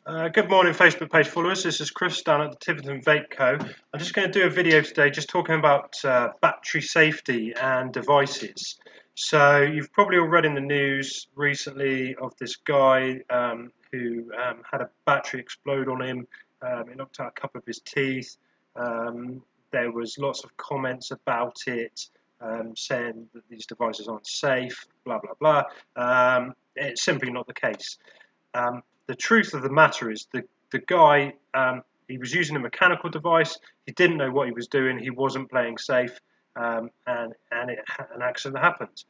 Good morning, Facebook page followers. This is Chris down at the Tiverton Vape Co. I'm just going to do a video today just talking about battery safety and devices. So you've probably all read in the news recently of this guy who had a battery explode on him. It knocked out a couple of his teeth. There was lots of comments about it, saying that these devices aren't safe, blah, blah, blah. It's simply not the case. The truth of the matter is the guy, he was using a mechanical device. He didn't know what he was doing. He wasn't playing safe, and an accident happened.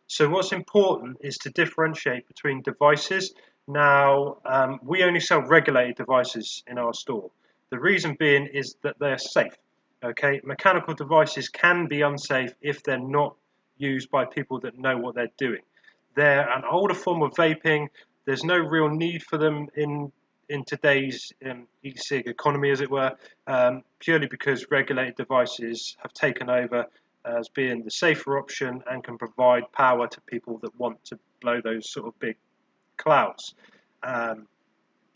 So what's important is to differentiate between devices. Now, we only sell regulated devices in our store. The reason being is that they're safe. Okay, mechanical devices can be unsafe if they're not used by people that know what they're doing. They're an older form of vaping. There's no real need for them in today's e-cig economy, as it were, purely because regulated devices have taken over as being the safer option and can provide power to people that want to blow those sort of big clouds.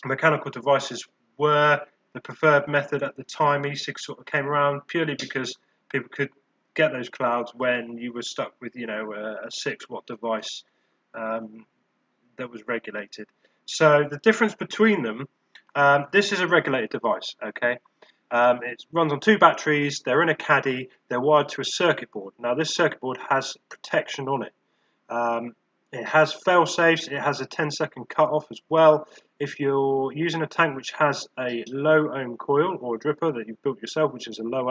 Mechanical devices were the preferred method at the time e-cig sort of came around, purely because people could get those clouds when you were stuck with, a 6-watt device that was regulated. So the difference between them, this is a regulated device, okay? It runs on 2 batteries, they're in a caddy, they're wired to a circuit board. Now this circuit board has protection on it. It has fail safes, it has a 10-second cut-off as well. If you're using a tank which has a low ohm coil or a dripper that you've built yourself, which is a low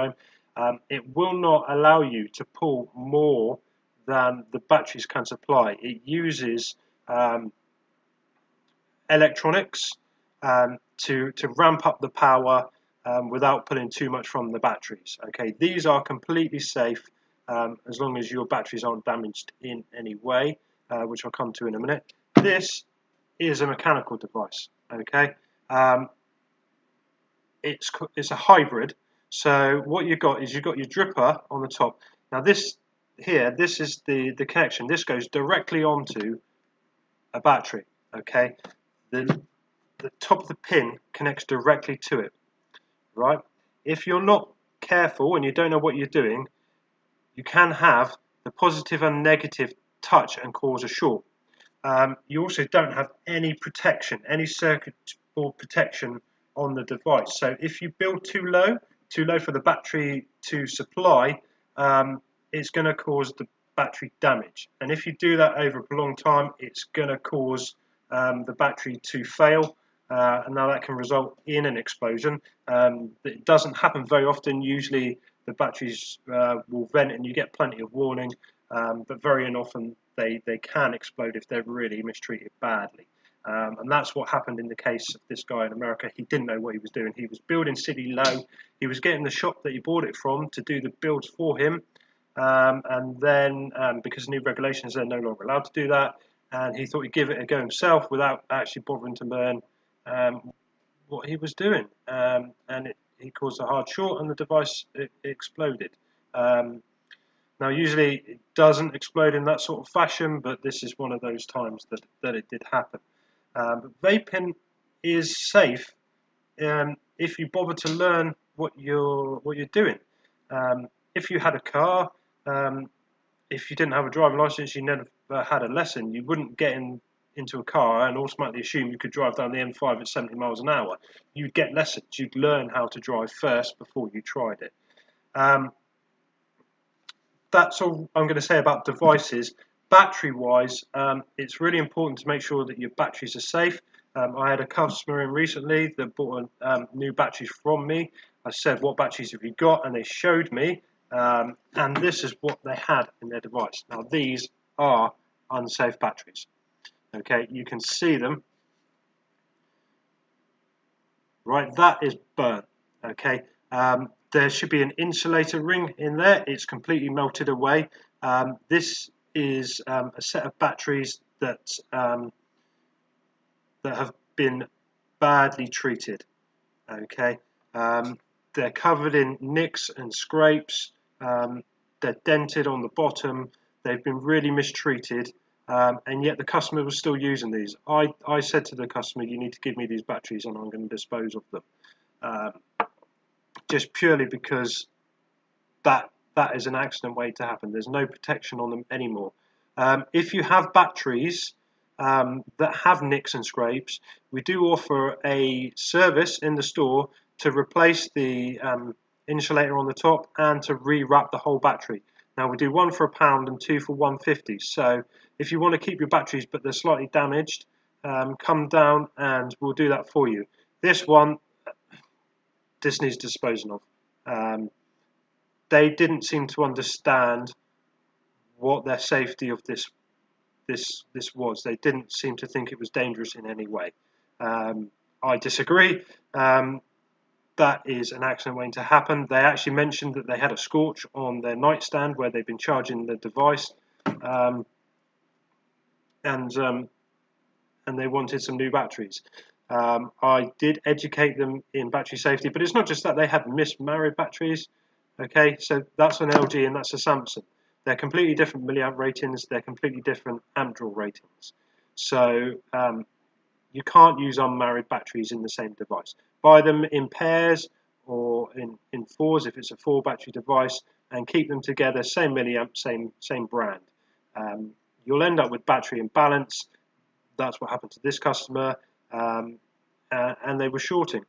ohm, it will not allow you to pull more than the batteries can supply. It uses electronics to ramp up the power without pulling too much from the batteries. Okay, these are completely safe as long as your batteries aren't damaged in any way, which I'll come to in a minute. This is a mechanical device. Okay, it's a hybrid. So what you've got is you've got your dripper on the top. Now this is the connection. This goes directly onto a battery. Okay, the top of the pin connects directly to it, right? If you're not careful and you don't know what you're doing, you can have the positive and negative touch and cause a short. You also don't have any protection, any circuit board protection on the device. So if you build too low for the battery to supply, it's going to cause the battery damage. And if you do that over a prolonged time, it's going to cause the battery to fail. And now that can result in an explosion. It doesn't happen very often. Usually the batteries will vent and you get plenty of warning, but very often they can explode if they're really mistreated badly. And that's what happened in the case of this guy in America. He didn't know what he was doing. He was building City Low. He was getting the shop that he bought it from to do the builds for him. And then because of new regulations, they're no longer allowed to do that. And he thought he'd give it a go himself without actually bothering to learn what he was doing. And he caused a hard short and the device exploded. Now, usually it doesn't explode in that sort of fashion, but this is one of those times that it did happen. Vaping is safe if you bother to learn what you're doing. If you had a car, if you didn't have a driving license, you never had a lesson, you wouldn't get into a car and automatically assume you could drive down the M5 at 70 miles an hour. You'd get lessons. You'd learn how to drive first before you tried it. That's all I'm going to say about devices. Battery-wise, it's really important to make sure that your batteries are safe. I had a customer in recently that bought new batteries from me. I said, what batteries have you got? And they showed me, and this is what they had in their device. Now, these are unsafe batteries. Okay, you can see them. Right, that is burnt. Okay, there should be an insulator ring in there. It's completely melted away. This is a set of batteries that have been badly treated. Okay, they're covered in nicks and scrapes. They're dented on the bottom. They've been really mistreated. and yet the customer was still using these. I said to the customer, you need to give me these batteries and I'm going to dispose of them, just purely because that is an accident waiting to happen. There's no protection on them anymore. If you have batteries that have nicks and scrapes, we do offer a service in the store to replace the insulator on the top and to rewrap the whole battery. Now we do one for £1 and two for £1.50. So if you want to keep your batteries but they're slightly damaged, come down and we'll do that for you. This needs disposing of. They didn't seem to understand what their safety of this was. They didn't seem to think it was dangerous in any way. I disagree. That is an accident waiting to happen. They actually mentioned that they had a scorch on their nightstand where they've been charging the device, and they wanted some new batteries. I did educate them in battery safety, but it's not just that. They had mismarried batteries. Okay, so that's an LG and that's a Samsung. They're completely different milliamp ratings. They're completely different amp draw ratings. So you can't use unmarried batteries in the same device. Buy them in pairs or in fours if it's a 4 battery device, and keep them together, same milliamp, same brand. You'll end up with battery imbalance. That's what happened to this customer, and they were shorting.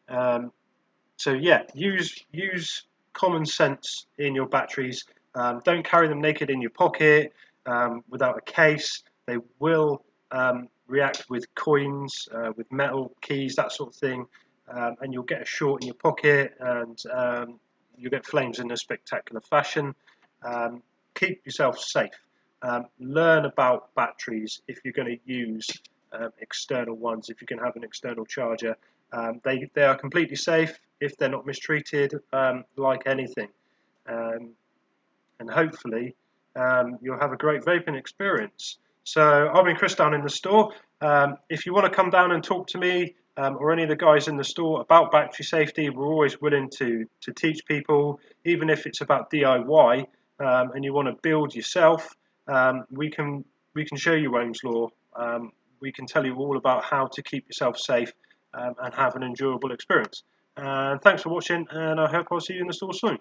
So yeah, use common sense in your batteries. Don't carry them naked in your pocket without a case. They will react with coins, with metal keys, that sort of thing, and you'll get a short in your pocket, and you'll get flames in a spectacular fashion. Keep yourself safe. Learn about batteries if you're going to use external ones, if you can have an external charger. They are completely safe if they're not mistreated, like anything. And hopefully you'll have a great vaping experience. So I've been Chris down in the store. If you want to come down and talk to me or any of the guys in the store about battery safety, we're always willing to teach people, even if it's about DIY and you want to build yourself. We can show you Ohm's law. We can tell you all about how to keep yourself safe and have an enjoyable experience. And thanks for watching, and I hope I'll see you in the store soon.